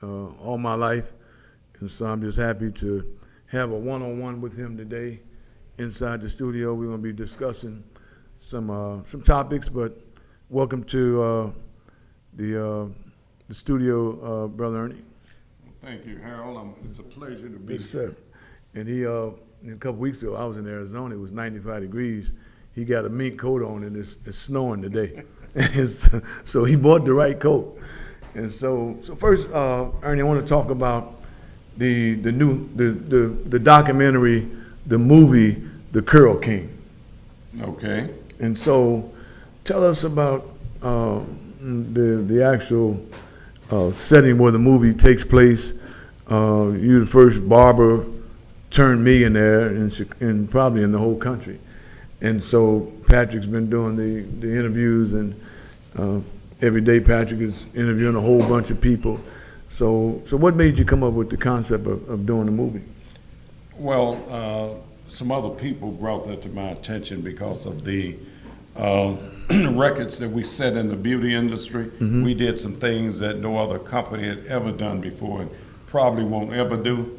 all my life, and so I'm just happy to have a one-on-one with him today inside the studio. We're going to be discussing some topics, but welcome to the studio, Brother Ernie. Thank you, Harold. It's a pleasure to be Yes, sir. And he, a couple weeks ago, I was in Arizona. It was 95 degrees. He got a mink coat on, and it's snowing today. So he bought the right coat. And so first, Ernie, I want to talk about the documentary, the movie, The Curl King. Okay. And so, tell us about the actual setting where the movie takes place. You're the first barber turned millionaire in probably in the whole country. And so Patrick's been doing the interviews, and every day Patrick is interviewing a whole bunch of people. So what made you come up with the concept of doing the movie? Well, some other people brought that to my attention because of the records that we set in the beauty industry. Mm-hmm. We did some things that no other company had ever done before and probably won't ever do.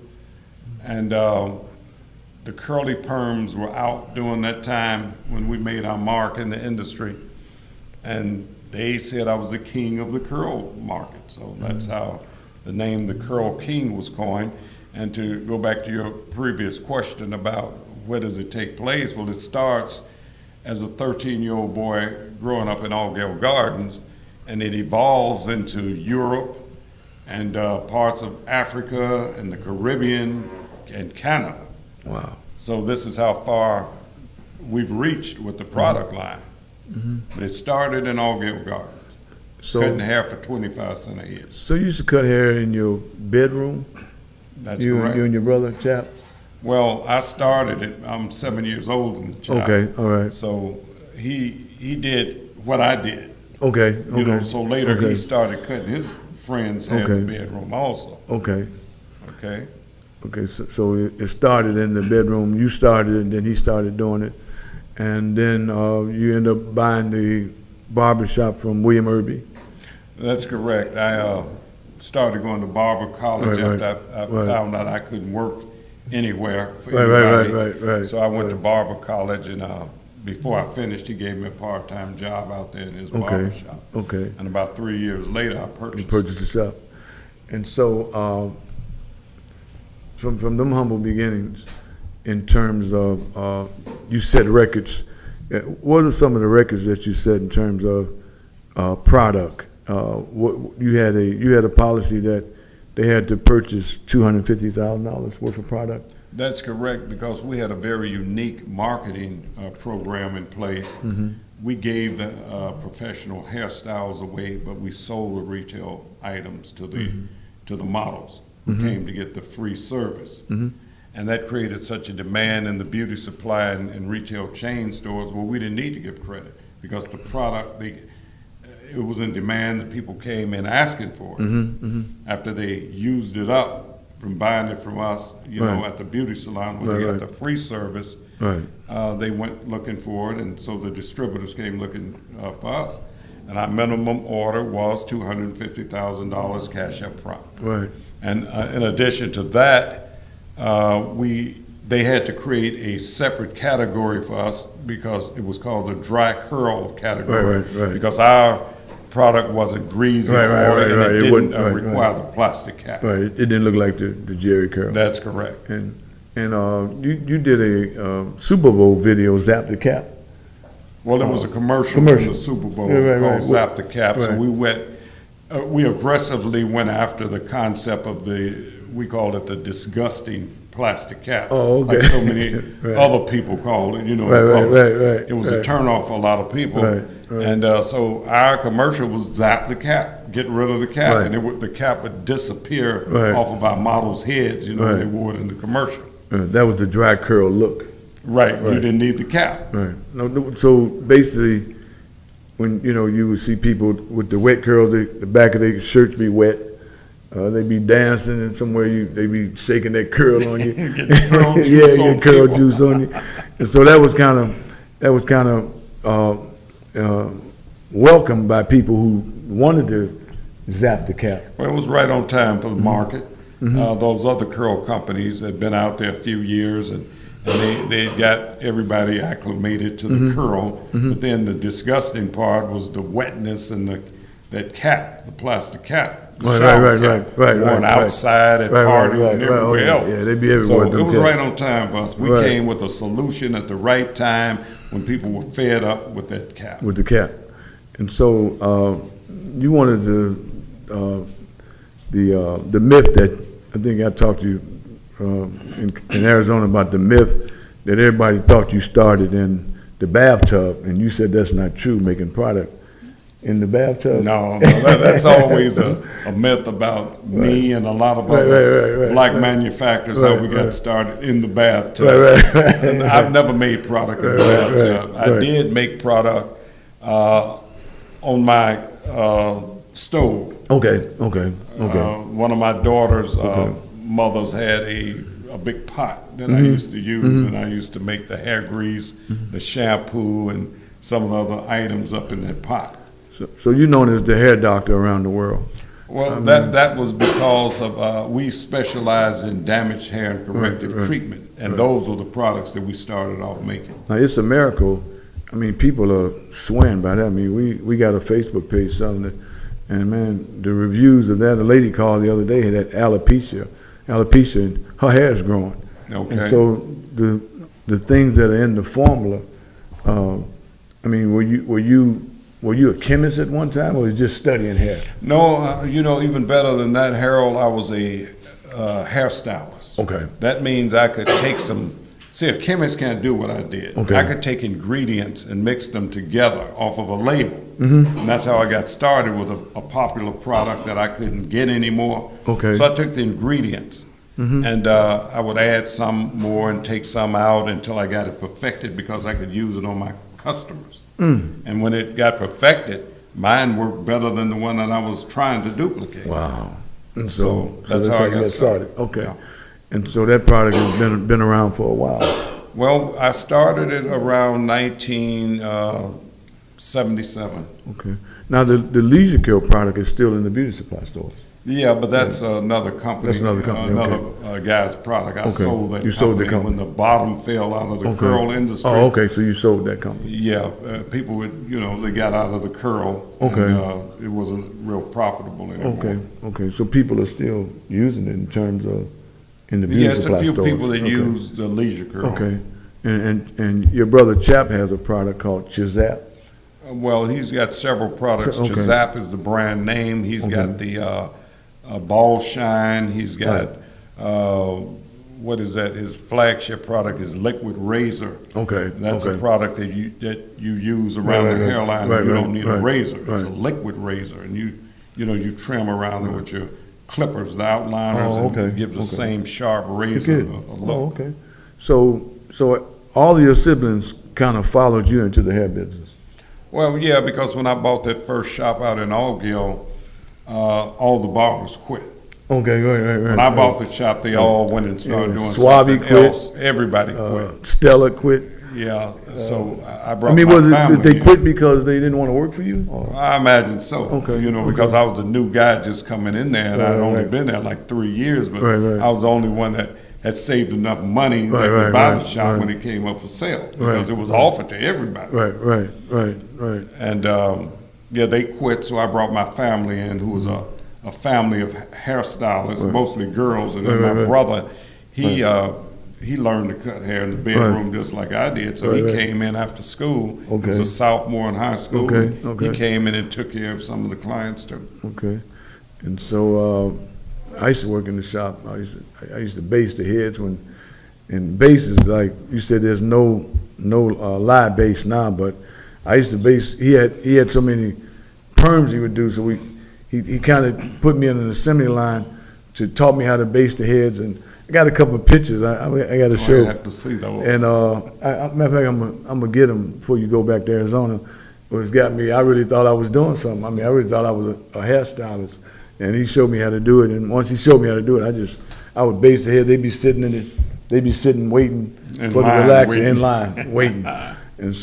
And the curly perms were out during that time when we made our mark in the industry. And they said I was the king of the curl market. So that's how the name The Curl King was coined. And to go back to your previous question about where does it take place, well, it starts as a 13-year-old boy growing up in Altgeld Gardens, and it evolves into Europe and parts of Africa and the Caribbean and Canada. Wow. So this is how far we've reached with the product line. Mm-hmm. But it started in Altgeld Gardens, cutting hair for 25 cents a head. So you used to cut hair in your bedroom? That's correct. You and your brother, Chap? Well, I started it. I'm 7 years old in the child. Okay, all right. So he did what I did. Okay, You know, so later he started cutting his friends' hair in the bedroom also. Okay. Okay. Okay, so it started in the bedroom. You started it, and then he started doing it. And then you end up buying the barbershop from William Irby. That's correct. I started going to barber college after I found out I couldn't work anywhere for anybody. Right. So I went to barber college, and before I finished, he gave me a part-time job out there in his barber shop. Okay. And about 3 years later, I purchased the shop. And so from them humble beginnings, in terms of you set records, what are some of the records that you set in terms of product? What you had a policy that they had to purchase $250,000 worth of product. That's correct, because we had a very unique marketing program in place. Mm-hmm. We gave the professional hairstyles away, but we sold the retail items to the models who came to get the free service. Mm-hmm. And that created such a demand in the beauty supply and retail chain stores where we didn't need to give credit, because the product, it was in demand, that people came in asking for it. After they used it up from buying it from us, you know, at the beauty salon when they got the free service, they went looking for it, and so the distributors came looking for us. And our minimum order was $250,000 cash up front. Right. And in addition to that, they had to create a separate category for us, because it was called the dry curl category. Because our product wasn't greasy and it didn't require the plastic cap. Right, it didn't look like the Jerry curl. That's correct. And you did a Super Bowl video, Zap the Cap. Well, there was a commercial for the Super Bowl called Zap the Cap. So we aggressively went after the concept of we called it the disgusting plastic cap. Oh, okay. Like so many other people called it, you know. It was a turnoff for a lot of people. And so our commercial was Zap the Cap, get rid of the cap. And the cap would disappear off of our models' heads, you know, they wore it in the commercial. That was the dry curl look. Right, you didn't need the cap. Right. No, so basically, when you would see people with the wet curls, the back of their shirts be wet. They be dancing, and somewhere they be shaking that curl on you. Get curl juice get curl juice on you. And so that was kind of welcomed by people who wanted to zap the cap? Well, it was right on time for the market. Those other curl companies had been out there a few years, and they got everybody acclimated to the curl. But then the disgusting part was the wetness and that cap, the plastic cap. Right. Worn outside at parties and everywhere else. Yeah, they'd be everywhere. So it was right on time for us. We came with a solution at the right time when people were fed up with that cap. With the cap. And so you wanted the myth that I think I talked to you in Arizona about the myth that everybody thought you started in the bathtub, and you said that's not true, making product in the bathtub. No, that's always a myth about me and a lot of other black manufacturers, how we got started in the bathtub. And I've never made product in the bathtub. I did make product on my stove. Okay. One of my daughter's mothers had a big pot that I used to use, and I used to make the hair grease, the shampoo, and some of the other items up in that pot. So you're known as the hair doctor around the world. Well, that was because of we specialize in damaged hair and corrective treatment, and those were the products that we started off making. Now, it's a miracle. I mean, people are swearing by that. I mean, we got a Facebook page selling it, and man, the reviews of that, a lady called the other day, had alopecia, and her hair's growing. Okay. And so the things that are in the formula, I mean, were you a chemist at one time, or was you just studying hair? No, even better than that, Harold, I was a hairstylist. Okay. That means I could take a chemist can't do what I did. Okay. I could take ingredients and mix them together off of a label. And that's how I got started with a popular product that I couldn't get anymore. Okay. So I took the ingredients and I would add some more and take some out until I got it perfected, because I could use it on my customers. And when it got perfected, mine worked better than the one that I was trying to duplicate. Wow. And so that's how I got started. Okay. Yeah. And so that product has been around for a while. Well, I started it around 1977. Okay. Now the Leisure Care product is still in the beauty supply stores. Yeah, but that's another company. That's another company. Another guy's product. I sold that. You sold the company when the bottom fell out of the curl industry. Oh, okay. So you sold that company. Yeah, people would, they got out of the curl. Okay. And, it wasn't real profitable anymore. Okay. So people are still using it in terms of in the beauty supply stores. Yeah, it's a few people that use the Leisure Curl. Okay. And your brother Chap has a product called Chizap. Well, he's got several products. Okay. Chizap is the brand name. He's got the Ball Shine. He's got what is that? His flagship product is Liquid Razor. Okay. That's a product that you use around the hairline. You don't need a razor. It's a liquid razor, and you trim around it with your clippers, the outliners, and it gives the same sharp razor look. Oh, okay. So all of your siblings kind of followed you into the hair business. Well, yeah, because when I bought that first shop out in Allgill, all the barbers quit. Okay, right. When I bought the shop, they all went and started doing Swabi something quit. else. Everybody quit. Stella quit. Yeah, so I brought my family. Did they quit because they didn't want to work for you? Or? I imagine so. Okay. Because I was the new guy just coming in there, and I'd only been there like 3 years, but I was the only one that had saved enough money to buy the shop when it came up for sale, because it was offered to everybody. Right. And they quit, so I brought my family in, who was a family of hairstylists, mostly girls, and then my brother, he learned to cut hair in the bedroom just like I did, so he came in after school. He was a sophomore in high school. He came in and took care of some of the clients too. Okay. And so I used to work in the shop. I used to base the heads and bases, like you said, there's no live base now, but I used to base. He had so many perms he would do, so he kind of put me on an assembly line to taught me how to base the heads, and I got a couple of pictures. I got to show. I have to see those. And matter of fact, I'm gonna get them before you go back to Arizona. Well, it's got me. I really thought I was doing something. I mean, I really thought I was a hairstylist. And he showed me how to do it. And once he showed me how to do it, I would base the head. They'd be sitting waiting for the relaxer in line, waiting. And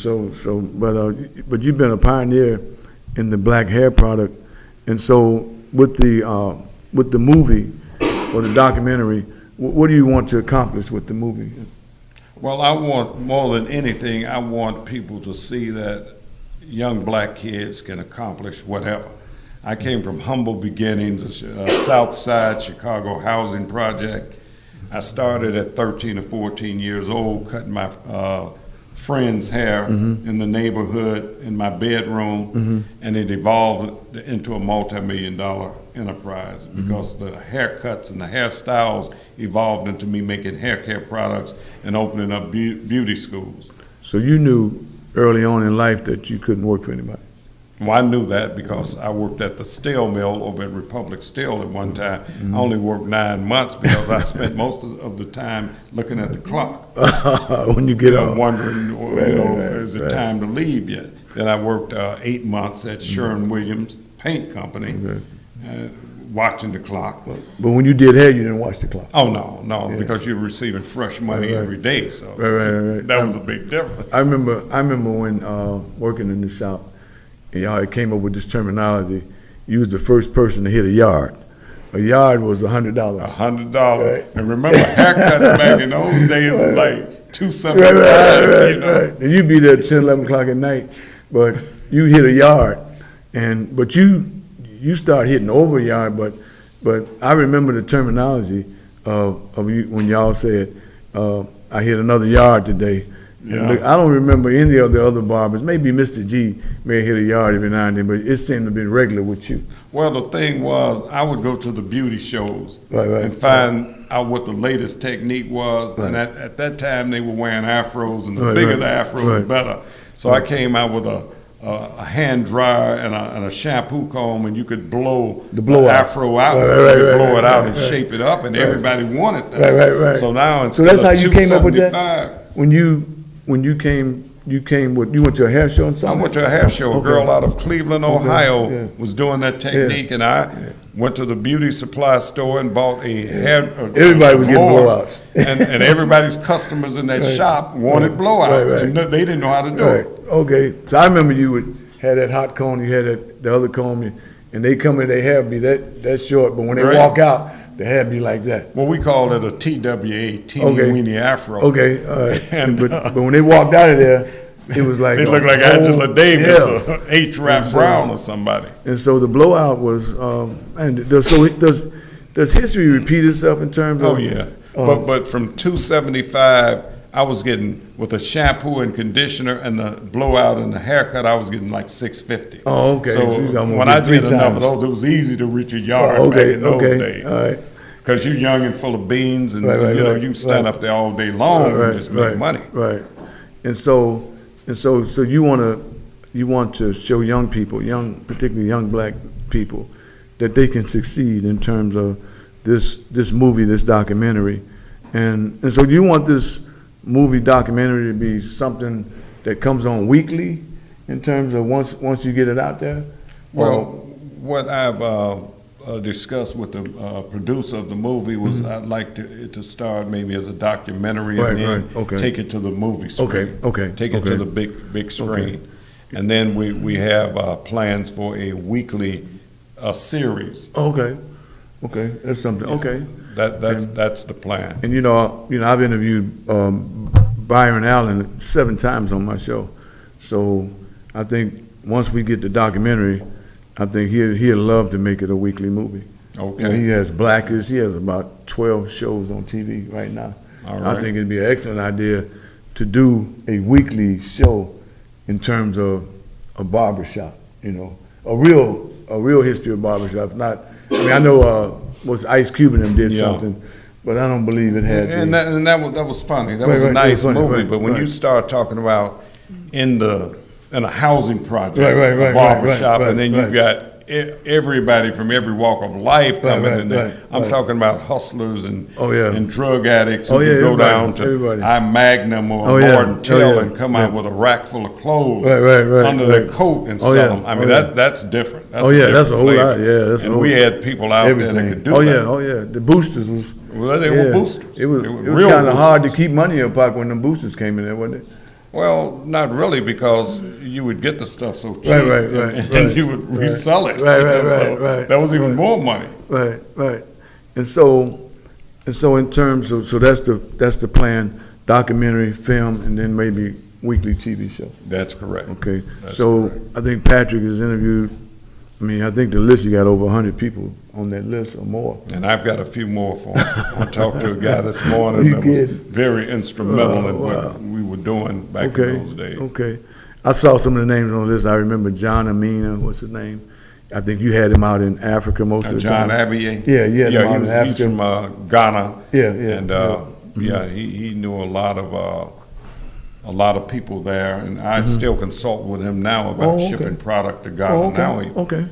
but you've been a pioneer in the black hair product. And so with the movie or the documentary, what do you want to accomplish with the movie? Well, I want, more than anything, I want people to see that young black kids can accomplish whatever. I came from humble beginnings, South Side Chicago housing project. I started at 13 or 14 years old, cutting my friend's hair in the neighborhood, in my bedroom, and it evolved into a multi-million-dollar enterprise because the haircuts and the hairstyles evolved into me making hair care products and opening up beauty schools. So you knew early on in life that you couldn't work for anybody? Well, I knew that because I worked at the steel mill over at Republic Steel at one time. I only worked 9 months because I spent most of the time looking at the clock. When you get up, wondering, is it time to leave yet? Then I worked 8 months at Sherwin-Williams Paint Company, watching the clock. But when you did hair, you didn't watch the clock. Oh no, because you're receiving fresh money every day, so that was a big difference. I remember when working in the shop, and y'all came up with this terminology. You was the first person to hit a yard. A yard was $100. $100. Right. And remember, haircuts back in those days was like $275. Right. And you'd be there at 10, 11 o'clock at night, but you hit a yard, but you start hitting over a yard. But I remember the terminology of you when y'all said, "I hit another yard today." Yeah. I don't remember any of the other barbers. Maybe Mr. G may hit a yard every now and then, but it seemed to have been regular with you. Well, the thing was, I would go to the beauty shows Right. and find out what the latest technique was. Right. And at that time, they were wearing afros, and the bigger the afro, the better. So I came out with a hand dryer and a shampoo comb, and you could blow the afro out, blow it out and shape it up, and everybody wanted that. Right. So now, so that's how you came up with that? When you came with, you went to a hair show and something? I went to a hair show. A girl out of Cleveland, Ohio was doing that technique, and I went to the beauty supply store and bought a hair. Everybody was getting blowouts. and everybody's customers in that shop wanted blowouts, and they didn't know how to do it. Okay, so I remember you would have that hot comb, you had the other comb, and they come in, their hair be that short, but when they walk out, the hair be like that. Well, we called it a TWA, teeny weeny afro. Okay, all right. But when they walked out of there, it was like they looked like Angela Davis or H. Rap Brown or somebody. And so the blowout was, does history repeat itself in terms of? Oh yeah, but from $275, I was getting, with a shampoo and conditioner and the blowout and the haircut, I was getting like $650. Oh, okay. So when I did enough of those, it was easy to reach a yard back in those days. All right. Because you're young and full of beans, and you can stand up there all day long and just make money. Right. And so you want to show young people, particularly young black people, that they can succeed in terms of this movie, this documentary, and so you want this movie documentary to be something that comes on weekly in terms of once you get it out there? Well, what I've discussed with the producer of the movie was I'd like it to start maybe as a documentary and then take it to the movie screen. Take it to the big screen. And then we have plans for a weekly series. Okay, that's something. Okay, that's the plan. And I've interviewed Byron Allen 7 times on my show, so I think once we get the documentary, I think he'd love to make it a weekly movie. Okay. He has Blackest. He has about 12 shows on TV right now. All right. I think it'd be an excellent idea to do a weekly show in terms of a barbershop. A real history of barbershop. I know was Ice Cube and them did something, but I don't believe it had. And that was funny. That was a nice movie. But when you start talking about in a housing project, a barbershop, and then you've got everybody from every walk of life coming in there. I'm talking about hustlers and drug addicts who can go down to I Magnum or Morton Tail and come out with a rack full of clothes under their coat and sell them. I mean, that's different. That's a whole lot. And we had people out there that could do that. The boosters was. Well, they were boosters. It was kind of hard to keep money in your pocket when the boosters came in there, wasn't it? Well, not really, because you would get the stuff so cheap, right, you would resell it. Right. That was even more money. Right. And so in terms of, so that's the plan, documentary, film, and then maybe weekly TV show. That's correct. Okay. That's so correct. I think Patrick has interviewed, I mean, I think the list, you got over 100 people on that list or more. And I've got a few more for him. I talked to a guy this morning You that was kidding? very instrumental in Wow. what we were doing back Okay. in those days. Okay. I saw some of the names on the list. I remember John Amina, what's his name? I think you had him out in Africa most of the John time. Abiye? Yeah, you had him out in He's Africa. from Ghana. Yeah. And he knew a lot of people there, and I still consult with him now about okay. shipping product to Ghana. Now Okay.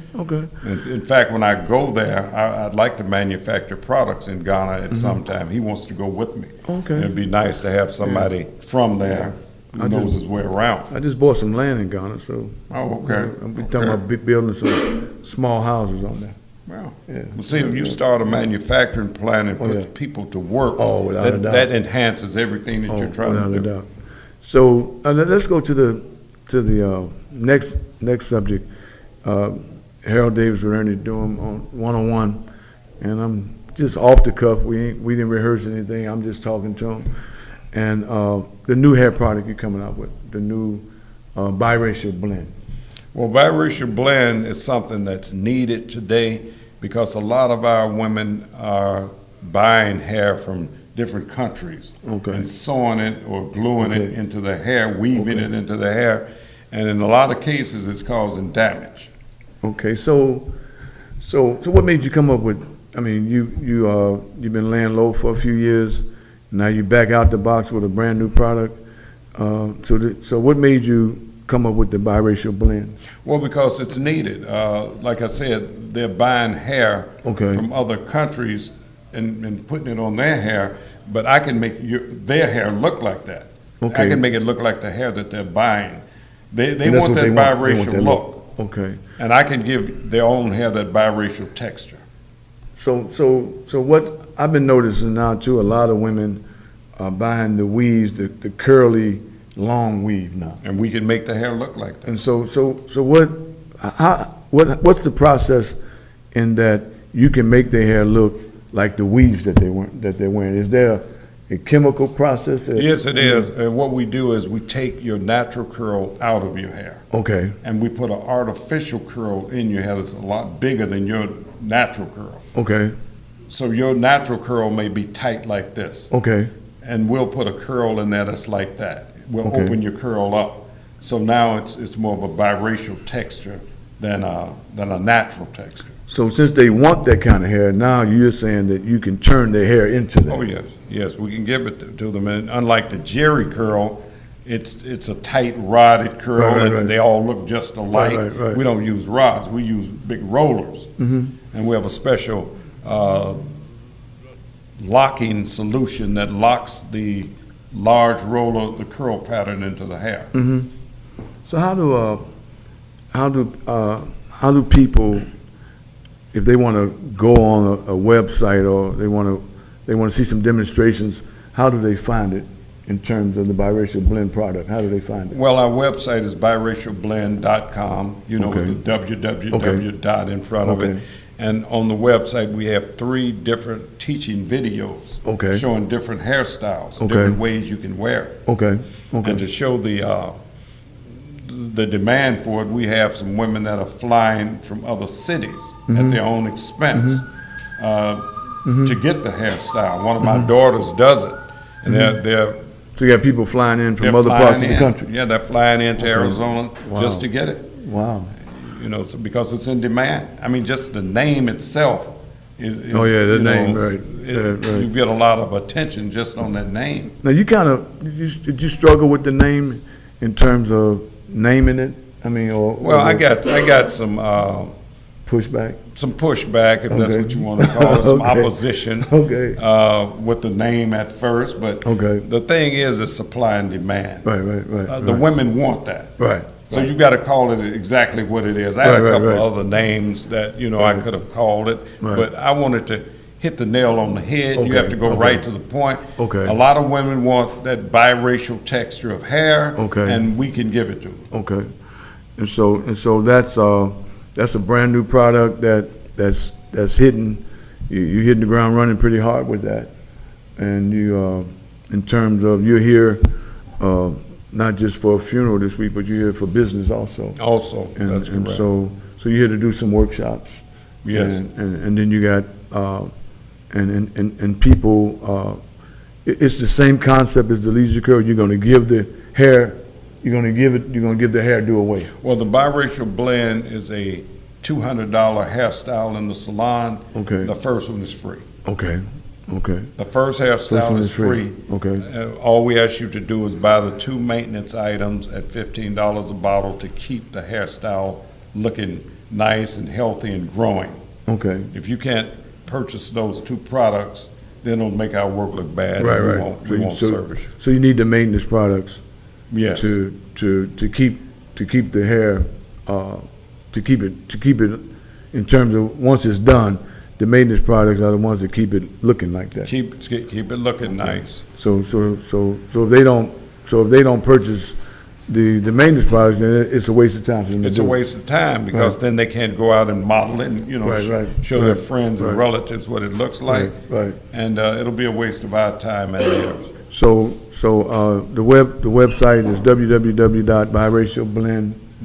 in fact, when I go there, I'd like to manufacture products in Ghana at some time. He wants to go with me. Okay. It'd be nice to have somebody from there who knows his way around. I just bought some land in Ghana, so. Oh, okay. I'll be talking about building some small houses on there. Well, Yeah. well, see, if you start a manufacturing plant and put yeah. people to work, Without a doubt. that enhances everything that you're trying without to a do. doubt. So let's go to the next subject. Harold Davis with Ernie Durham on 101, and I'm just off the cuff. We didn't rehearse anything. I'm just talking to him. And the new hair product you're coming out with, the new biracial blend. Well, biracial blend is something that's needed today because a lot of our women are buying hair from different countries and sewing it or gluing it into the hair, weaving it into the hair, and in a lot of cases it's causing damage. Okay, so what made you come up with? I mean, you've been laying low for a few years. Now you back out the box with a brand new product. So what made you come up with the biracial blend? Well, because it's needed. Like I said, they're buying hair from other countries and putting it on their hair, but I can make their hair look like that. I can make it look like the hair that they're buying. They want that biracial look. Okay. And I can give their own hair that biracial texture. So what I've been noticing now too, a lot of women are buying the weaves, the curly, long weave now. And we can make the hair look like that. And so what's the process in that you can make their hair look like the weaves that they're wearing? Is there a chemical process? Yes, it is. And what we do is we take your natural curl out of your hair. Okay. And we put an artificial curl in your hair that's a lot bigger than your natural curl. Okay. So your natural curl may be tight like this. Okay. And we'll put a curl in there that's like that. We'll open your curl up. So now it's more of a biracial texture than a natural texture. So since they want that kind of hair, now you're saying that you can turn their hair into that. Oh yes, we can give it to them. And unlike the Jerry curl, it's a tight rodded curl, and they all look just alike. Right. We don't use rods; we use big rollers, and we have a special locking solution that locks the large roller, the curl pattern, into the hair. So how do people, if they want to go on a website or they want to see some demonstrations, how do they find it in terms of the biracial blend product? How do they find it? Well, our website is biracialblend.com, with the www dot in front of it. And on the website, we have 3 different teaching videos showing different hairstyles, different ways you can wear it. And to show the demand for it, we have some women that are flying from other cities at their own expense to get the hairstyle. One of my daughters does it, and they're so you have people flying in from other parts of the country. Yeah, they're flying into Arizona just to get it. Wow. So because it's in demand. I mean, just the name itself is the name, right. You get a lot of attention just on that name. Now did you struggle with the name in terms of naming it? I mean, I got some pushback. Some pushback, if that's what you want to call it, some opposition with the name at first. But the thing is supply and demand. Right. The women want that. Right. So you got to call it exactly what it is. I had a couple of other names that I could have called it, but I wanted to hit the nail on the head. Okay, You have to go okay. right to the point. Okay. A lot of women want that biracial texture of hair, Okay. and we can give it to them. Okay, and so that's a brand new product that's hitting. You're hitting the ground running pretty hard with that, and you in terms of you're here not just for a funeral this week, but you're here for business also. Also, And, that's and correct. so you're here to do some workshops. Yes. And then you got and people. It's the same concept as the leisure curve. You're going to give the hair. You're going to give the hairdo away. Well, the biracial blend is a $200 hairstyle in the salon. Okay. The first one is free. Okay. Okay. The first hairstyle First one is is free. free. Okay. All we ask you to do is buy the 2 maintenance items at $15 a bottle to keep the hairstyle looking nice and healthy and growing. Okay. If you can't purchase those 2 products, then it'll make our work look bad. Right. And Right. we won't service you. So you need the maintenance products. Yes. To keep the hair to keep it in terms of once it's done, the maintenance products are the ones that keep it looking like that. Keep it looking nice. So if they don't purchase the maintenance products, then it's a waste of time for them to It's a do it. waste of time because then they can't go out and model it and, Right, show their right, friends and right. relatives what it looks like. Right. And it'll be a waste of our time and theirs. So the website is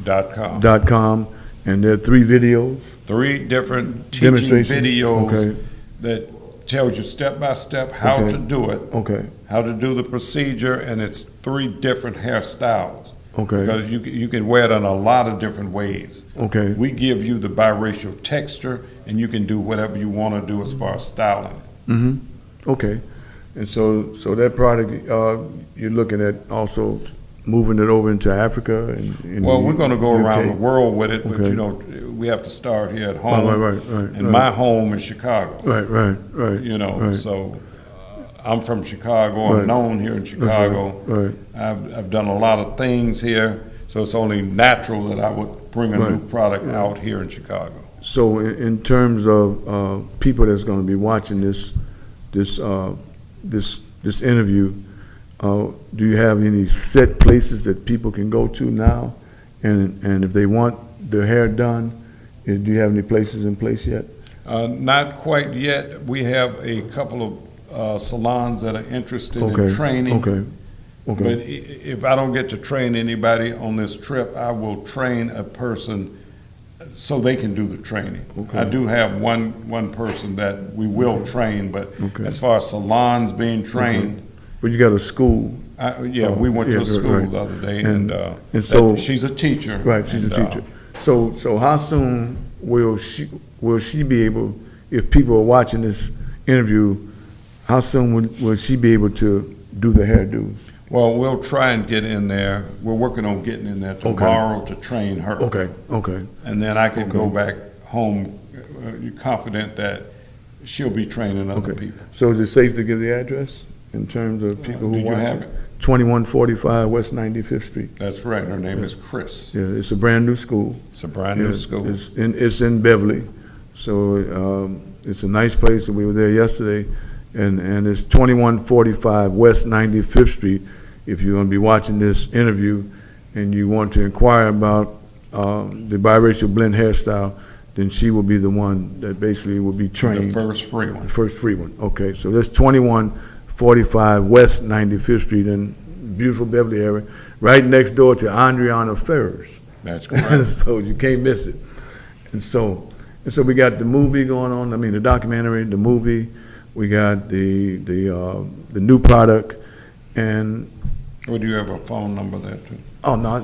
www.biracialblend.com, and there are 3 videos. 3 different teaching Demonstrations, videos okay. that tells you step by step how Okay. to do it, Okay. how to do the procedure, and it's 3 different hairstyles. Okay. Because you can wear it in a lot of different ways. Okay. We give you the biracial texture, and you can do whatever you want to do as far as styling it. Okay. And so that product, you're looking at also moving it over into Africa and Well, we're going to go around the UK. world with it, but Okay. we have to start here at home. Right. And my home is Chicago. Right. Right. So I'm from Chicago. I'm Right. known here in Chicago. Right. I've done a lot of things here, so it's only natural that I would bring a new Right. product out here in Chicago. So in terms of people that's going to be watching this interview, do you have any set places that people can go to now? And if they want their hair done, do you have any places in place yet? Not quite yet. We have a couple of salons that are interested Okay. in training. Okay. But if I don't get to train anybody on this trip, I will train a person so they can do the training. Okay. I do have one person that we will train, but Okay. as far as salons being trained, But you got a school. we went to Yeah, a school right. the other day, And and so- she's a teacher. Right, she's a and, teacher. So how soon will she be able, if people are watching this interview, how soon will she be able to do the hairdos? Well, we'll try and get in there. We're working on getting in there tomorrow to train her. Okay. And then I can go back home confident that she'll be training other Okay. people. So is it safe to give the address in terms of people who Do you watch have it? it? 2145 West 95th Street. That's right. Her name is Chris. Yeah, it's a brand new school. It's a brand new school. It's in Beverly, so it's a nice place. We were there yesterday, and it's 2145 West 95th Street. If you're going to be watching this interview and you want to inquire about the biracial blend hairstyle, then she will be the one that basically will be trained. The first free one. The first free one. Okay, so that's 2145 West 95th Street in beautiful Beverly area, right next door to Andriana Ferrers. That's correct. So you can't miss it. And so we got the movie going on. I mean, the documentary, the movie. We got the new product, and Well, do you have a phone number there too? oh no, I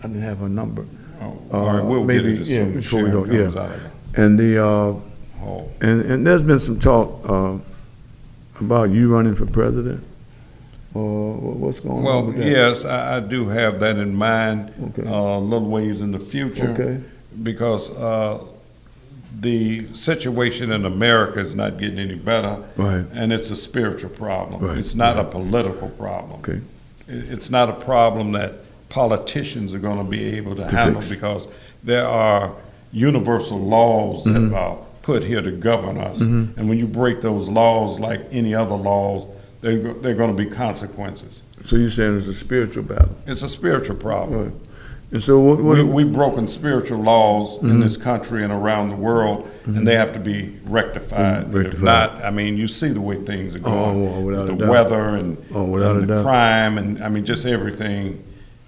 didn't have her number. Oh, all right, we'll maybe, get it as yeah, soon as before we Sharon go, comes yeah. out of And the the hall. and there's been some talk about you running for president. Or what's going on Well, with that? yes, I do have that in mind, Okay. a little ways in the future. Okay. Because the situation in America is not getting any better. Right. And it's a spiritual problem. Right, It's not a political problem. Okay. It's not a problem that politicians are going to be able to handle fix. because there are universal laws that put here to govern us. And when you break those laws like any other laws, they're going to be consequences. So you're saying it's a spiritual battle? It's a spiritual problem. Right. And so we've broken spiritual laws in this country and around the world, and they have to be rectified. If not, I mean, you see the way things are going, with the weather and the crime, and I mean, just everything,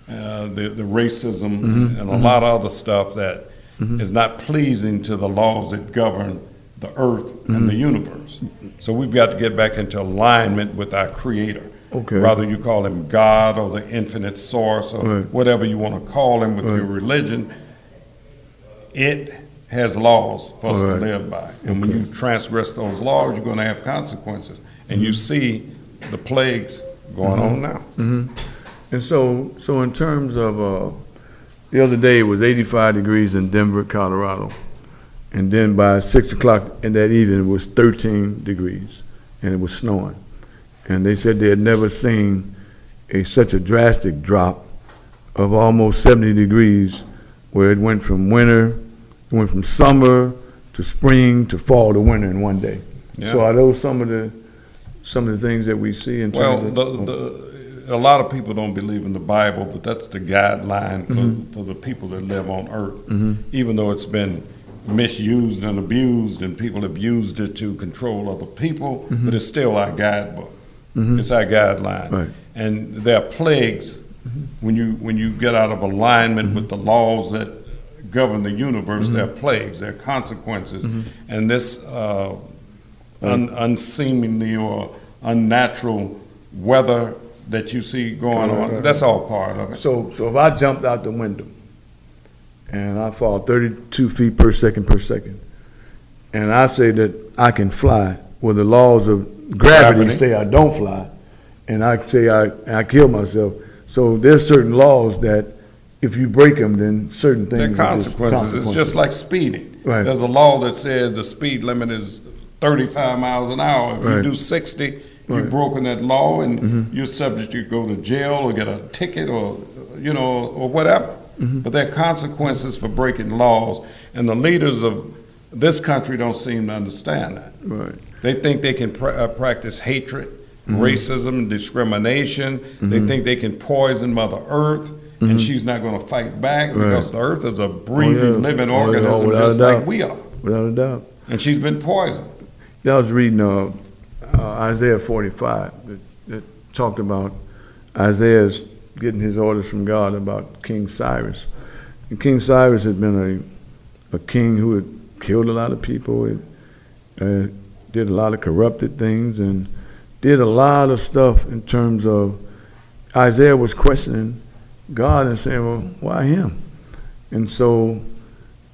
the racism and a lot of other stuff that is not pleasing to the laws that govern the earth and the universe. So we've got to get back into alignment with our Creator. Okay. Rather you call him God or the infinite source or whatever you want to call him with your religion, it has laws for us to live by. And when you transgress those laws, you're going to have consequences. And you see the plagues going on now. And so in terms of, the other day it was 85 degrees in Denver, Colorado. And then by 6 o'clock in that evening it was 13 degrees and it was snowing. And they said they had never seen such a drastic drop of almost 70 degrees, where it went from winter, it went from summer to spring to fall to winter in one day. Yeah. So are those some of the things that we see in terms of? A lot of people don't believe in the Bible, but that's the guideline for the people that live on earth. Even though it's been misused and abused and people have used it to control other people, but it's still our guidebook. It's our guideline. Right. And there are plagues when you get out of alignment with the laws that govern the universe. There are plagues, there are consequences. And this unseemly or unnatural weather that you see going on, that's all part of it. So if I jumped out the window and I fall 32 feet per second, and I say that I can fly, well, the laws of gravity say I don't fly, and I say I kill myself. So there's certain laws that if you break them, then certain things. There are consequences. It's just like speeding. Right. There's a law that says the speed limit is 35 miles an hour. If you do 60, you've broken that law, and you're subject to go to jail or get a ticket or or whatever. But there are consequences for breaking laws, and the leaders of this country don't seem to understand that. Right. They think they can practice hatred, racism, discrimination. They think they can poison Mother Earth, and she's not going to fight back because the Earth is a breathing, living organism just like we are. Without a doubt. And she's been poisoned. I was reading Isaiah 45 that talked about Isaiah's getting his orders from God about King Cyrus. And King Cyrus had been a king who had killed a lot of people, did a lot of corrupted things, and did a lot of stuff in terms of Isaiah was questioning God and saying, well, why him? And so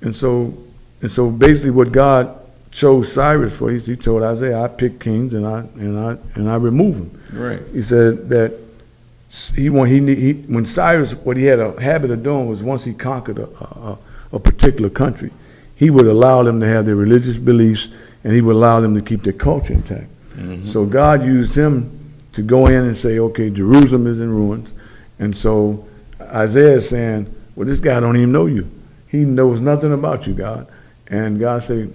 basically what God chose Cyrus for, he told Isaiah, I pick kings and I remove them. Right. He said that when Cyrus, what he had a habit of doing was once he conquered a particular country, he would allow them to have their religious beliefs, and he would allow them to keep their culture intact. So God used him to go in and say, okay, Jerusalem is in ruins. And so Isaiah is saying, well, this guy don't even know you. He knows nothing about you, God. And God said,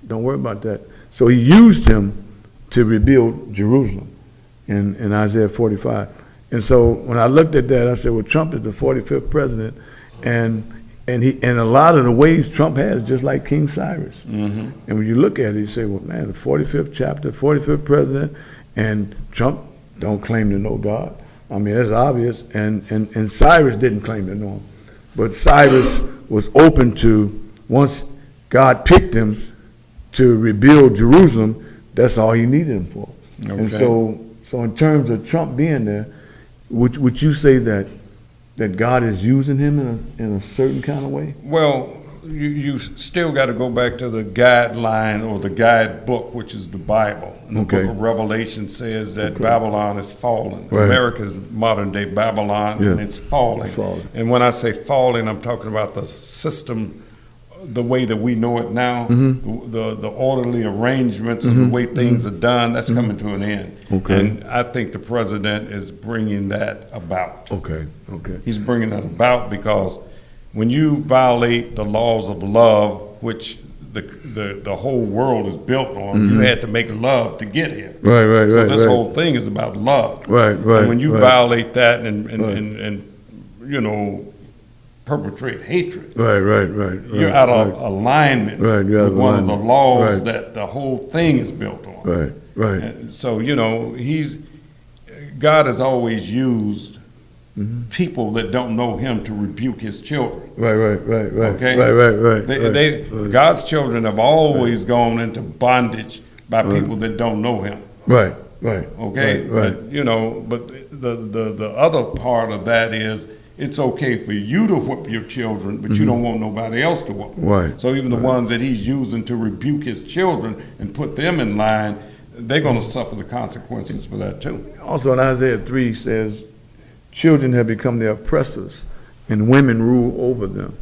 don't worry about that. So he used him to rebuild Jerusalem in Isaiah 45. And so when I looked at that, I said, well, Trump is the 45th president, and a lot of the ways Trump has, just like King Cyrus. And when you look at it, you say, well, man, the 45th chapter, 45th president, and Trump don't claim to know God. I mean, that's obvious. And Cyrus didn't claim to know him. But Cyrus was open to, once God picked him to rebuild Jerusalem, that's all he needed him for. Okay. And so in terms of Trump being there, would you say that God is using him in a certain kind of way? Well, you still got to go back to the guideline or the guidebook, which is the Bible. And the book of Revelation says that Babylon is fallen. Right. America's modern day Babylon, and it's falling. And when I say falling, I'm talking about the system, the way that we know it now, the orderly arrangements of the way things are done, that's coming to an end. And I think the president is bringing that about. He's bringing that about because when you violate the laws of love, which the whole world is built on. You had to make love to get here. Right. So this whole thing is about love. Right. And when you violate that and you know, perpetrate hatred. Right. You're out of alignment with one of the laws that the whole thing is built on. Right. And so, you know, God has always used people that don't know him to rebuke his children. Right. Okay? Right. God's children have always gone into bondage by people that don't know him. Right. Okay? But, you know, but the other part of that is, it's okay for you to whip your children, but you don't want nobody else to whip them. Right. So even the ones that he's using to rebuke his children and put them in line, they're going to suffer the consequences for that too. Also in Isaiah 3 says, children have become their oppressors and women rule over them.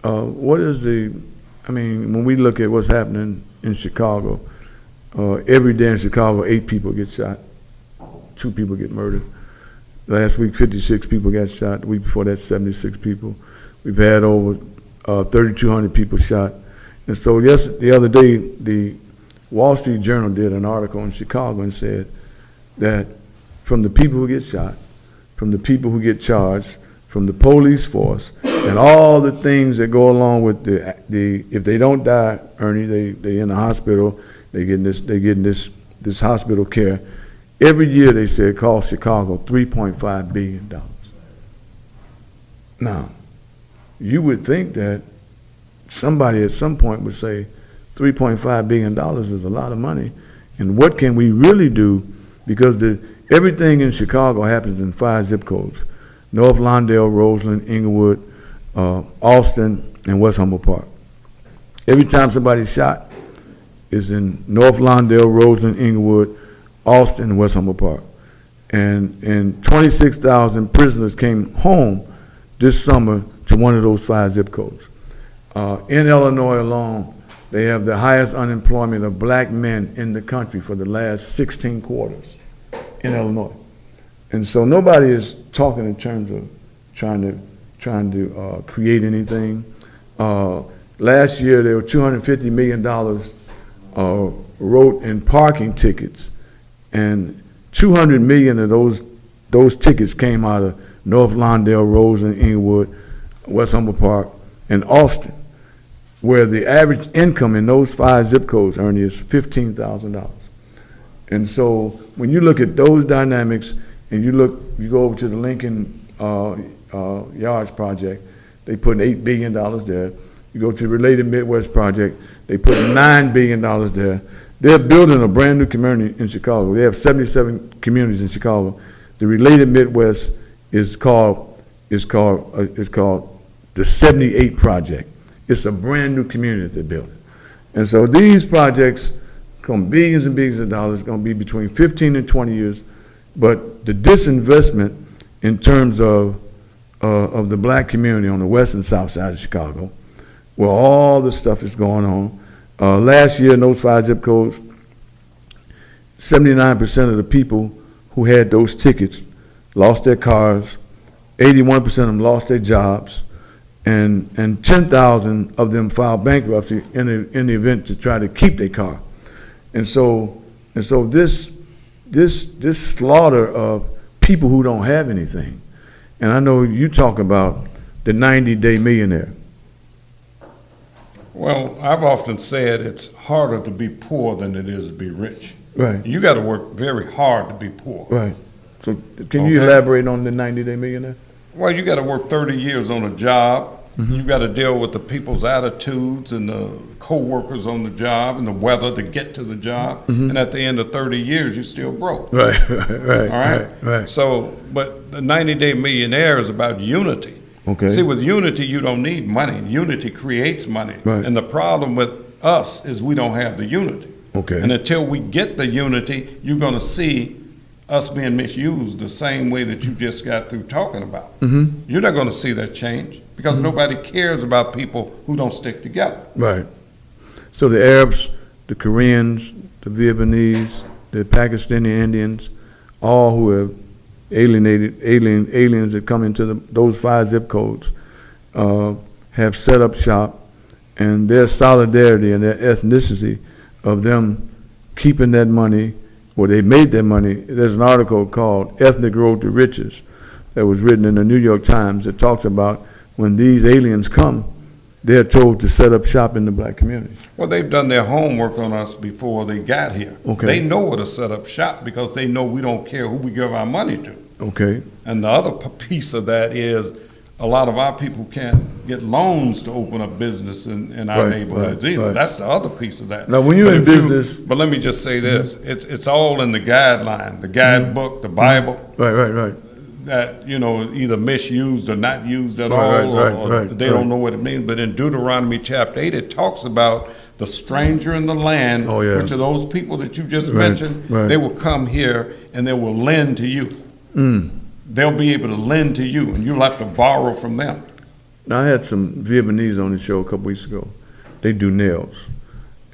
When we look at what's happening in Chicago, every day in Chicago, 8 people get shot, 2 people get murdered. Last week, 56 people got shot. The week before that, 76 people. We've had over 3,200 people shot. And so the other day, the Wall Street Journal did an article in Chicago and said that from the people who get shot, from the people who get charged, from the police force, and all the things that go along with if they don't die, Ernie, they in the hospital, they getting this hospital care. Every year they say it costs Chicago $3.5 billion. Now, you would think that somebody at some point would say $3.5 billion is a lot of money, and what can we really do? Because everything in Chicago happens in 5 zip codes: North Lawndale, Roseland, Inglewood, Austin, and West Humboldt Park. Every time somebody's shot is in North Lawndale, Roseland, Inglewood, Austin, and West Humboldt Park. And 26,000 prisoners came home this summer to one of those 5 zip codes. In Illinois alone, they have the highest unemployment of black men in the country for the last 16 quarters in Illinois. And so nobody is talking in terms of trying to create anything. Last year, there were $250 million wrote in parking tickets, and 200 million of those tickets came out of North Lawndale, Roseland, Inglewood, West Humboldt Park, and Austin, where the average income in those 5 zip codes, Ernie, is $15,000. And so when you look at those dynamics, and you go over to the Lincoln Yards project, they put $8 billion there. You go to the Related Midwest project, they put $9 billion there. They're building a brand new community in Chicago. They have 77 communities in Chicago. The Related Midwest is called the 78 Project. It's a brand new community that they're building. And so these projects come billions and billions of dollars. It's going to be between 15 and 20 years. But the disinvestment in terms of the black community on the west and south side of Chicago, where all this stuff is going on. Last year in those 5 zip codes, 79% of the people who had those tickets lost their cars, 81% of them lost their jobs, and 10,000 of them filed bankruptcy in the event to try to keep their car. And so this slaughter of people who don't have anything, and I know you talk about the 90-day millionaire. Well, I've often said it's harder to be poor than it is to be rich. Right. You got to work very hard to be poor. Right. So can you elaborate on the 90-day millionaire? Well, you got to work 30 years on a job. You got to deal with the people's attitudes and the co-workers on the job and the weather to get to the job. And at the end of 30 years, you're still broke. Right. All right. So, but the 90-day millionaire is about unity. Okay. See, with unity, you don't need money. Unity creates money. Right. And the problem with us is we don't have the unity. Okay. And until we get the unity, you're going to see us being misused the same way that you just got through talking about. You're not going to see that change because nobody cares about people who don't stick together. Right. So the Arabs, the Koreans, the Vietnamese, the Pakistani Indians, all who have aliens that come into those 5 zip codes have set up shop and their solidarity and their ethnicity of them keeping that money, or they made that money. There's an article called Ethnic Road to Riches that was written in the New York Times that talks about when these aliens come, they're told to set up shop in the black community. Well, they've done their homework on us before they got here. Okay. They know where to set up shop because they know we don't care who we give our money to. Okay. And the other piece of that is a lot of our people can't get loans to open up business in our neighborhoods either. Right. That's the other piece of that. Now, when you're in business... But let me just say this. It's all in the guideline, the guidebook, the Bible. Right. That, either misused or not used at all, or they don't know what it means. But in Deuteronomy chapter 8, it talks about the stranger in the land, which are those people that you just mentioned. They will come here and they will lend to you. They'll be able to lend to you, and you'll have to borrow from them. Now, I had some Vietnamese on the show a couple weeks ago. They do nails,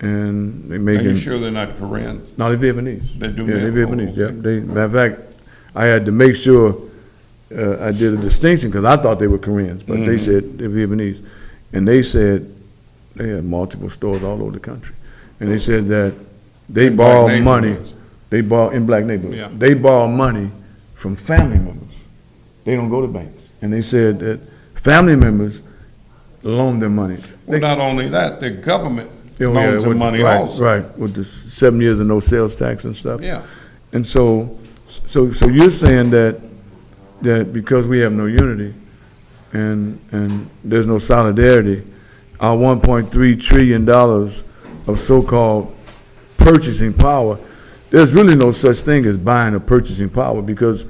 and they make. Are you sure they're not Koreans? No, they're Vietnamnese. They do. Yeah, nails? they're Vietnamese. Oh, okay. Matter of fact, I had to make sure I did a distinction because I thought they were Koreans, but they said they're Vietnamese, and they said they had multiple stores all over the country, and they said that they borrow money. They borrow in black neighborhoods. Yeah. They borrow money from family members. They don't go to banks. And they said that family members loan them money. Well, not only that, the government loans them money also. Right, with the 7 years of no sales tax and stuff. Yeah. And so you're saying that because we have no unity and there's no solidarity, our $1.3 trillion of so-called purchasing power, there's really no such thing as buying or purchasing power, because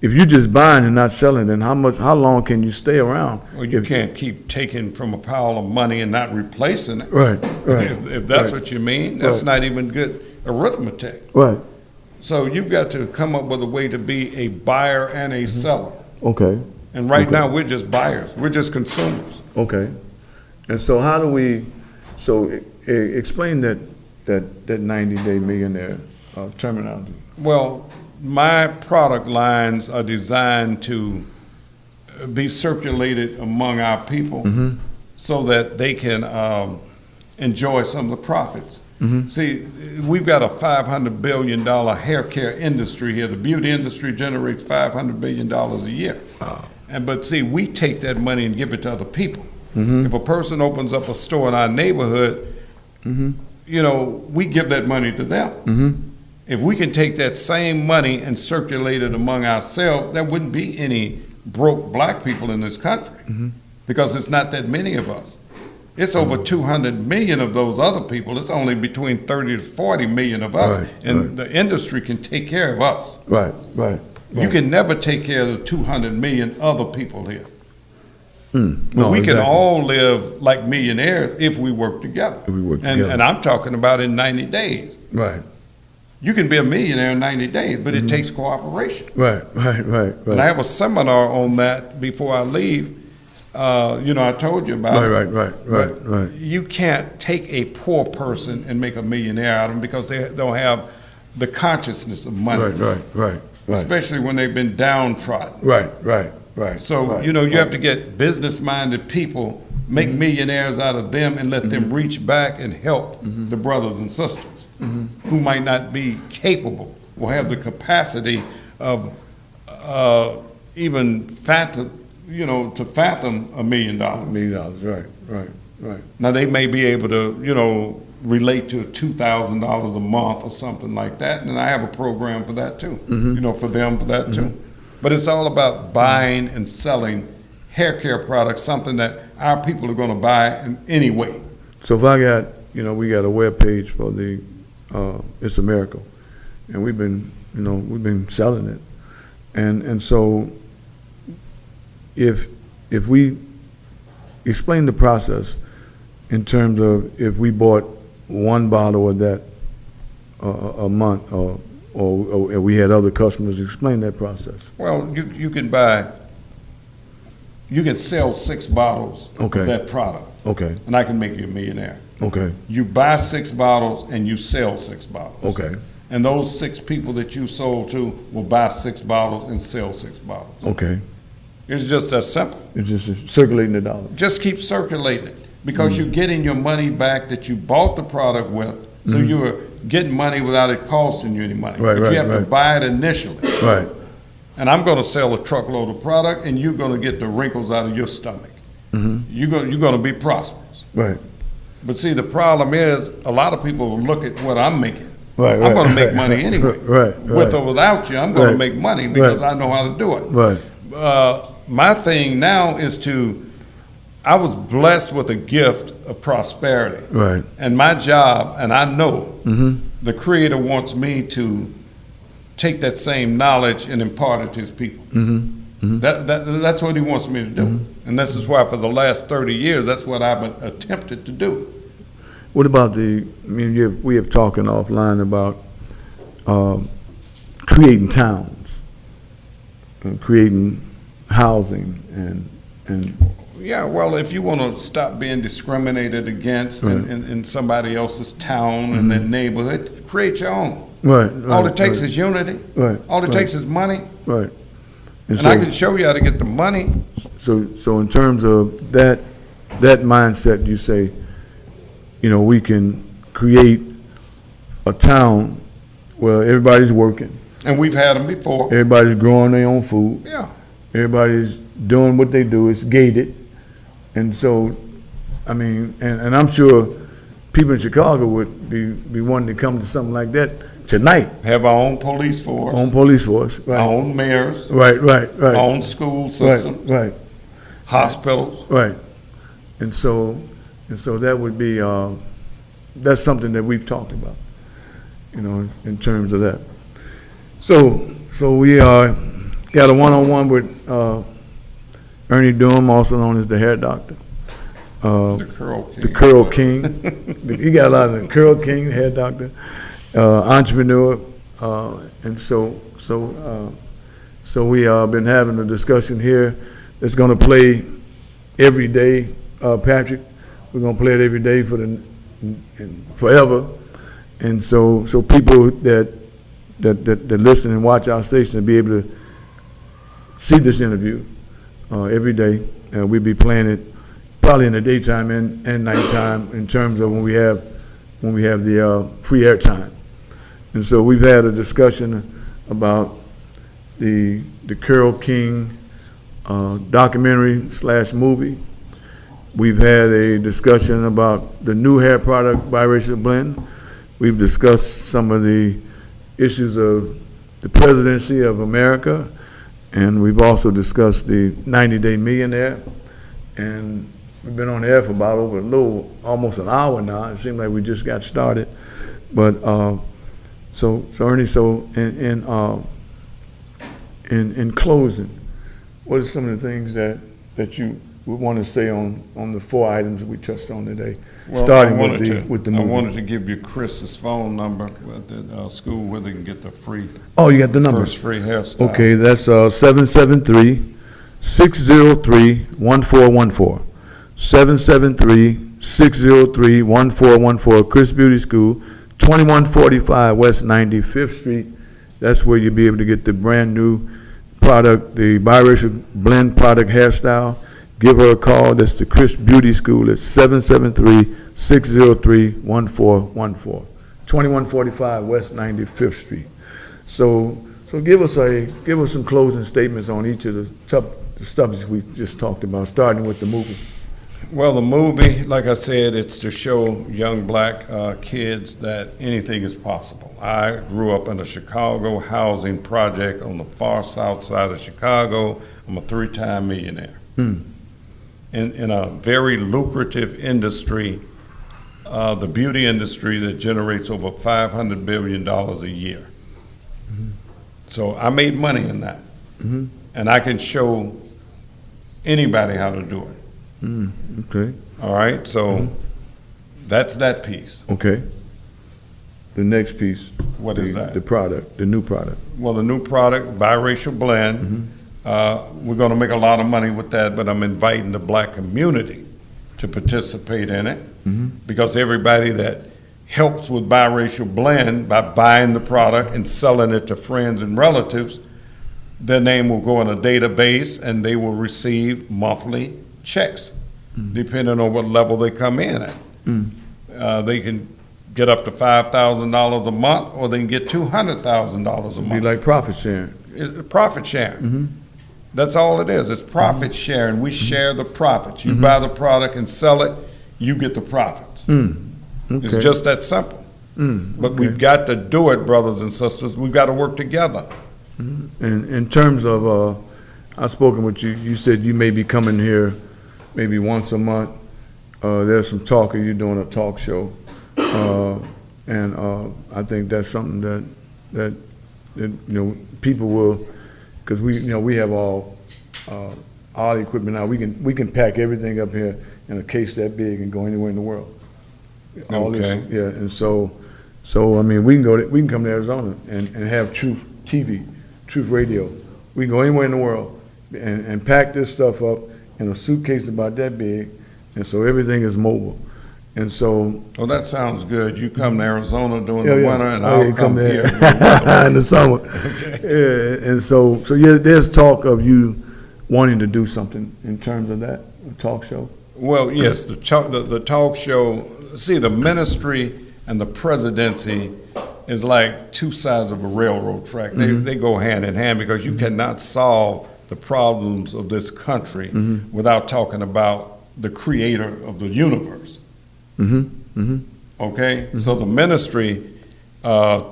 if you're just buying and not selling, then how long can you stay around? Well, you can't keep taking from a pile of money and not replacing it. Right. If that's what you mean, that's not even good arithmetic. Right. So you've got to come up with a way to be a buyer and a seller. Okay. And right now, we're just buyers. We're just consumers. Okay. And so how do we, explain that 90-day millionaire terminology. Well, my product lines are designed to be circulated among our people so that they can enjoy some of the profits. See, we've got a $500 billion hair care industry here. The beauty industry generates $500 billion a year. Wow. But see, we take that money and give it to other people. If a person opens up a store in our neighborhood, we give that money to them. If we can take that same money and circulate it among ourselves, there wouldn't be any broke black people in this country because it's not that many of us. It's over 200 million of those other people. It's only between 30 to 40 million of us, the industry can take care of us. Right. You can never take care of the 200 million other people here. No, we can all live like millionaires if we work together. And I'm talking about in 90 days. Right. You can be a millionaire in 90 days, but it takes cooperation. Right. And I have a seminar on that before I leave. I told you about it. Right. You can't take a poor person and make a millionaire out of them because they don't have the consciousness of money. Right. Especially when they've been downtrodden. Right. So, you have to get business-minded people, make millionaires out of them, and let them reach back and help the brothers and sisters who might not be capable or have the capacity of even fathom $1 million. $1 million, right. Now, they may be able to, relate to $2,000 a month or something like that, and I have a program for that too, for them for that too. But it's all about buying and selling hair care products, something that our people are going to buy anyway. So if I got, we got a web page for the It's a Miracle, and we've been selling it, and so if we explain the process in terms of if we bought one bottle of that a month, or we had other customers, explain that process. Well, you can sell 6 bottles of that product. Okay. And I can make you a millionaire. Okay. You buy 6 bottles and you sell 6 bottles. Okay. And those 6 people that you sold to will buy 6 bottles and sell 6 bottles. Okay. It's just that simple. It's just circulating the dollar. Just keep circulating it. because you're getting your money back that you bought the product with. So you're getting money without it costing you any money. Right, but you have right. to buy it initially. Right. And I'm going to sell a truckload of product, and you're going to get the wrinkles out of your stomach. You're going to be prosperous. Right. But see, the problem is a lot of people will look at what I'm making. Right, I'm going to make right, money anyway. right, With or without you, I'm going right, to make money because right. I know how to do it. Right. My thing now is I was blessed with a gift of prosperity. Right. And my job, and I know the Creator wants me to take that same knowledge and impart it to His people. That's what He wants me to do. And this is why for the last 30 years, that's what I've attempted to do. What about we have talking offline about creating towns, and creating housing, and Yeah, well, if you want to stop being discriminated against in somebody else's town and their neighborhood, create your own. right. All it takes is unity. Right. All it takes is money. Right. And I can show you how to get the money. So in terms of that mindset, you say, we can create a town where everybody's working, And we've had them before. everybody's growing their own food, Yeah. everybody's doing what they do, it's gated. And so, and I'm sure people in Chicago would be wanting to come to something like that tonight. Have our own police force, Own police force, right? our own mayors, Right. our own school system, Right. hospitals. Right. And so that would be, that's something that we've talked about, in terms of that. So we got a one-on-one with Ernie Daughram, also known as the hair doctor. The Curl King. The Curl King. He got a lot of the Curl King, hair doctor, entrepreneur. And so we been having a discussion here that's going to play every day, Patrick. We're going to play it every day forever. And so people that listen and watch our station will be able to see this interview every day. We'll be playing it probably in the daytime and nighttime in terms of when we have the free airtime. And so we've had a discussion about the Curl King documentary / movie. We've had a discussion about the new hair product, Biracial Blend. We've discussed some of the issues of the presidency of America, and we've also discussed the 90-day millionaire. And we've been on the air for about almost an hour now. It seems like we just got started. But so Ernie, in closing, what are some of the things that you would want to say on the 4 items we touched on today? Well, starting with the movie. I wanted to give you Chris's phone number at the school where they can get the free. Oh, you got the number. First free hairstyle. Okay, that's 773-603-1414. 773-603-1414. Chris Beauty School, 2145 West 95th Street. That's where you'll be able to get the brand new product, the Biracial Blend product hairstyle. Give her a call. That's the Chris Beauty School at 773-603-1414. 2145 West 95th Street. So give us some closing statements on each of the subjects we just talked about, starting with the movie. Well, the movie, like I said, it's to show young black kids that anything is possible. I grew up in a Chicago housing project on the far south side of Chicago. I'm a 3-time millionaire. In a very lucrative industry, the beauty industry that generates over $500 billion a year. So I made money in that. And I can show anybody how to do it. Okay. All right, so that's that piece. Okay. The next piece. What is that? The product, the new product. Well, the new product, Biracial Blend, we're going to make a lot of money with that, but I'm inviting the black community to participate in it because everybody that helps with Biracial Blend by buying the product and selling it to friends and relatives, their name will go in a database and they will receive monthly checks depending on what level they come in at. They can get up to $5,000 a month, or they can get $200,000 a month. Be like profit sharing. It's profit sharing. That's all it is. It's profit sharing. We share the profits. You buy the product and sell it, you get the profits. Okay. It's just that simple. But Okay. we've got to do it, brothers and sisters. We've got to work together. And in terms of, I've spoken with you, you said you may be coming here maybe once a month. There's some talk of you doing a talk show. And I think that's something that people will, because we have all the equipment now. We can pack everything up here in a case that big and go anywhere in the world. Okay. And so I mean, we can come to Arizona and have Truth TV, Truth Radio. We can go anywhere in the world and pack this stuff up in a suitcase about that big, and so everything is mobile. And so, Well, that sounds good. You come to Arizona during the winter, and I'll come there here. in the summer. And so yeah, there's talk of you wanting to do something in terms of that, a talk show. Well, yes, the talk show. See, the ministry and the presidency is like two sides of a railroad track. They go hand in hand, because you cannot solve the problems of this country without talking about the creator of the universe. Okay? So the ministry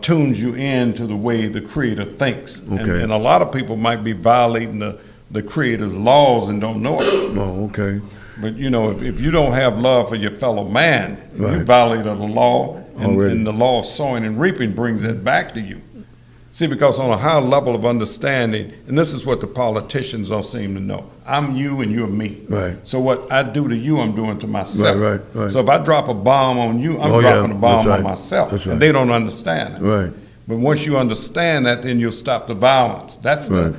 tunes you in to the way the creator thinks. Okay. And a lot of people might be violating the creator's laws and don't know it. Oh, okay. But if you don't have love for your fellow man, Right. you violated the law, Already. and the law of sowing and reaping brings it back to you. See, because on a high level of understanding, and this is what the politicians don't seem to know, I'm you and you're me. Right. So what I do to you, I'm doing to myself. Right. So if I drop a bomb on you, I'm Oh, yeah. dropping a bomb That's right. on myself. That's right. And they don't understand it. Right. But once you understand that, then you'll stop the violence. That's Right.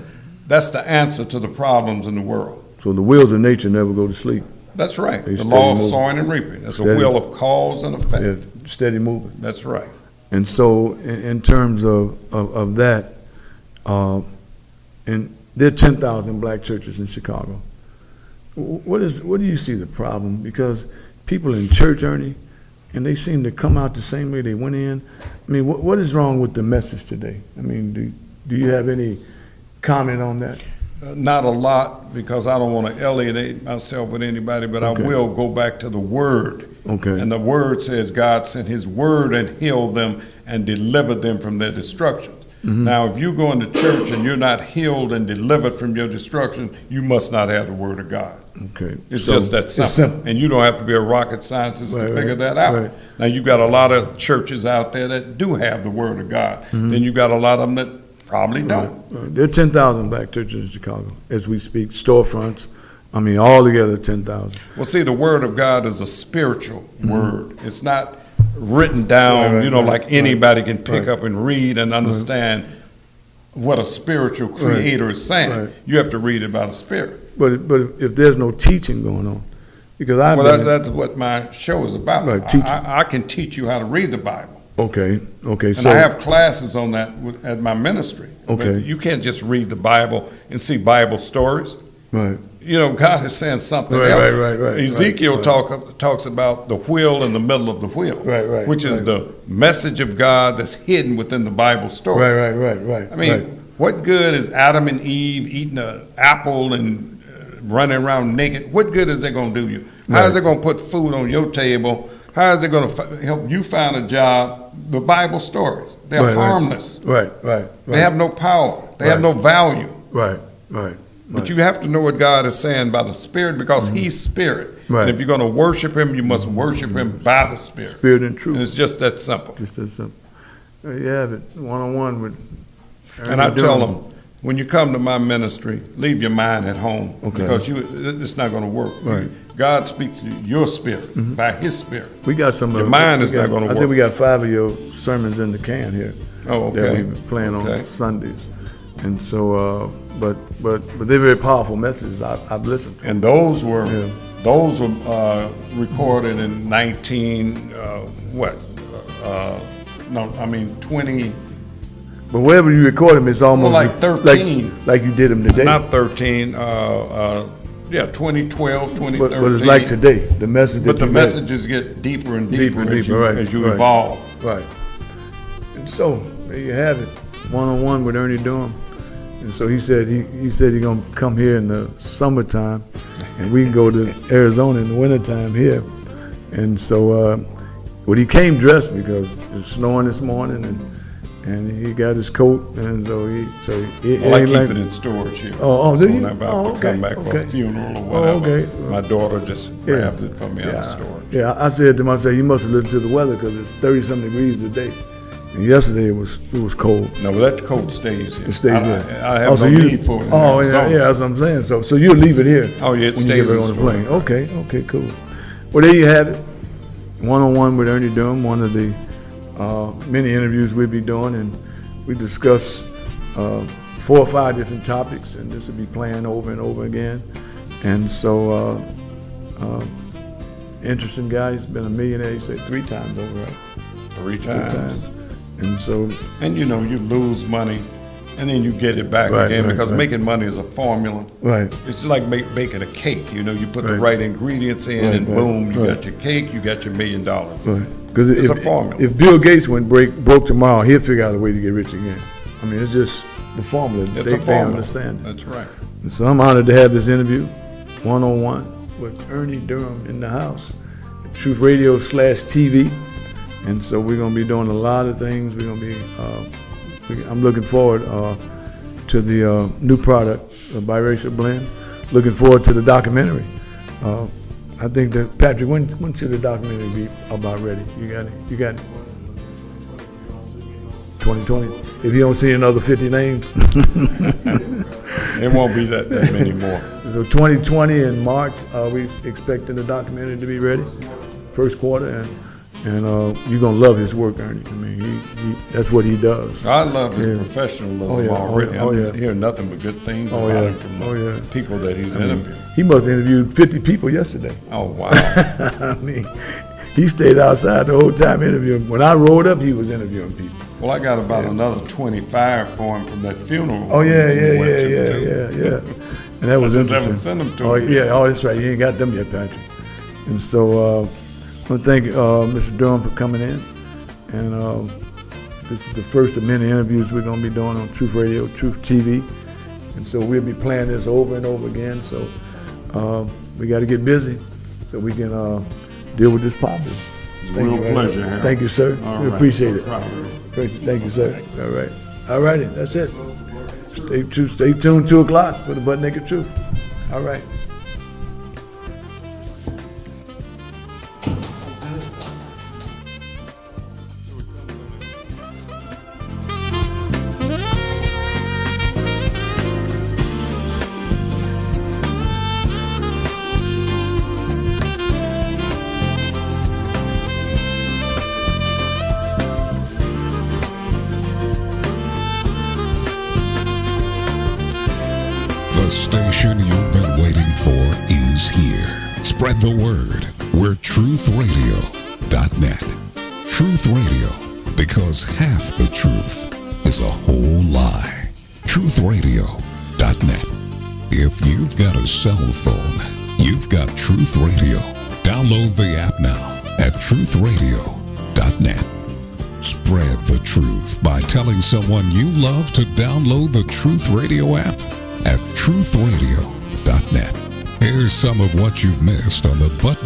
that's the answer to the problems in the world. So the wheels of nature never go to sleep. That's right. They The steady law of moving. sowing and reaping. It's a Steady. wheel of cause and effect. Yeah, steady moving. That's right. And so in terms of that, and there are 10,000 black churches in Chicago. What do you see the problem? Because people in church, Ernie, and they seem to come out the same way they went in. I mean, what is wrong with the message today? I mean, do you have any comment on that? Not a lot, because I don't want to alienate myself with anybody, but Okay. I will go back to the Word. Okay. And the Word says God sent His Word and healed them and delivered them from their destructions. Now, if you go into church and you're not healed and delivered from your destruction, you must not have the Word of God. Okay. It's So, just that it's simple. And you don't have to be a rocket scientist Right, to figure right, that out. right. Now, you've got a lot of churches out there that do have the Word of God. Then you've got a lot of them that probably don't. There are 10,000 black churches in Chicago as we speak, storefronts. I mean, altogether 10,000. Well, see, the Word of God is a spiritual word. It's not written down, Right, like anybody can pick right. up and read and understand what a spiritual creator is saying. Right. You have to read it by the Spirit. But if there's no teaching going on, because I've Well, been that's what my show is about. Right, teaching. I can teach you how to read the Bible. okay. And So I have classes on that at my ministry. Okay. But you can't just read the Bible and see Bible stories. right. God is saying something Right, else. right, Ezekiel right. talks about the wheel in the middle of the wheel, Right, which is right. the message of God that's hidden within the Bible story. Right. I mean, what good is Adam and Eve eating an apple and running around naked? What good is that going to do you? How is it going to put food on your table? How is it going to help you find a job? The Bible stories, they're Right. harmless. Right. They have no power. They have no value. Right. But you have to know what God is saying by the Spirit, because He's Spirit. Right. And if you're going to worship Him, you must worship Him by the Spirit. Spirit and truth. And it's just that simple. Just as simple. You have it one-on-one with. And I tell them, when you come to my ministry, leave your mind at home, Okay. because it's not going to work. Right. God speaks to your spirit by His Spirit. We got some. Your mind is not gonna I think work. we got 5 of your sermons in the can here. Oh, That okay. we've been playing Okay. on Sundays, and so, but they're very powerful messages. I've listened to. And those were Yeah. recorded in 20. But wherever you record them, it's almost like 13. like you did them today. Not 13. Yeah, 2012, 2013. But it's like today, the message. But the messages get deeper and deeper, as you evolve. Right. And so there you have it, one-on-one with Ernie Durham. And so he said he's gonna come here in the summertime, and we can go to Arizona in the wintertime here. And so, well, he came dressed because it was snowing this morning, and he got his coat, and so he I like keeping it in storage here. Oh, so do you? whenever I have to come back for a funeral or whatever, my daughter just grabbed it from me out of storage. Yeah, I said to him, I said, you must have listened to the weather because it's 30-something degrees today. And yesterday it was cold. No, but that coat stays here. It stays here. I have no need for it. Yeah, that's what I'm saying. So you'll leave it here. Oh yeah, it when stays you get back on the plane. Okay, cool. Well, there you have it. One-on-one with Ernie Durham, one of the many interviews we'll be doing, and we discuss 4 or 5 different topics, and this will be playing over and over again. And so, interesting guy. He's been a millionaire. He said 3 times over, right? 3 times. And so, and you lose money, and then you get it back again because making money is a formula. Right. It's like baking a cake. You put the right ingredients in, and boom, you got your cake. You got your $1 million. Right. Because it's a formula. If Bill Gates went broke tomorrow, he'll figure out a way to get rich again. I mean, it's just the formula. They understand it. That's right. And so I'm honored to have this interview, one-on-one with Ernie Durham in the house, Truth Radio /TV. And so we're going to be doing a lot of things. We're going to be, I'm looking forward to the new product, the Biracial blend. Looking forward to the documentary. I think that, Patrick, when should the documentary be about ready? You got it? 2020? If you don't see another 50 names. It won't be that many more. So 2020 in March, we expecting the documentary to be ready, first quarter, and you're going to love his work, Ernie. I mean, he that's what he does. I love his professionalism already. I'm hearing nothing but good things about him from the people that he's interviewed. He must have interviewed 50 people yesterday. Oh, wow. I mean, he stayed outside the whole time interviewing. When I rolled up, he was interviewing people. Well, I got about another 25 for him from that funeral. Oh, yeah. And that was interesting. I haven't sent them to him. Yeah, that's right. You ain't got them yet, Patrick. And so, I want to thank Mr. Durham for coming in, and this is the first of many interviews we're going to be doing on Truth Radio, Truth TV, and so we'll be playing this over and over again. So we got to get busy so we can deal with this problem. It's a real pleasure, Harold. Thank you, sir. We appreciate it. Thank you, sir. All righty, that's it. Stay tuned 2 o'clock for the Butt Naked Truth. All right. The station you've been waiting for is here. Spread the word. We're truthradio.net. Truth Radio, because half the truth is a whole lie. Truthradio.net. If you've got a cell phone, you've got Truth Radio. Download the app now at truthradio.net. Spread the truth by telling someone you love to download the Truth Radio app at truthradio.net. Here's some of what you've missed on the Button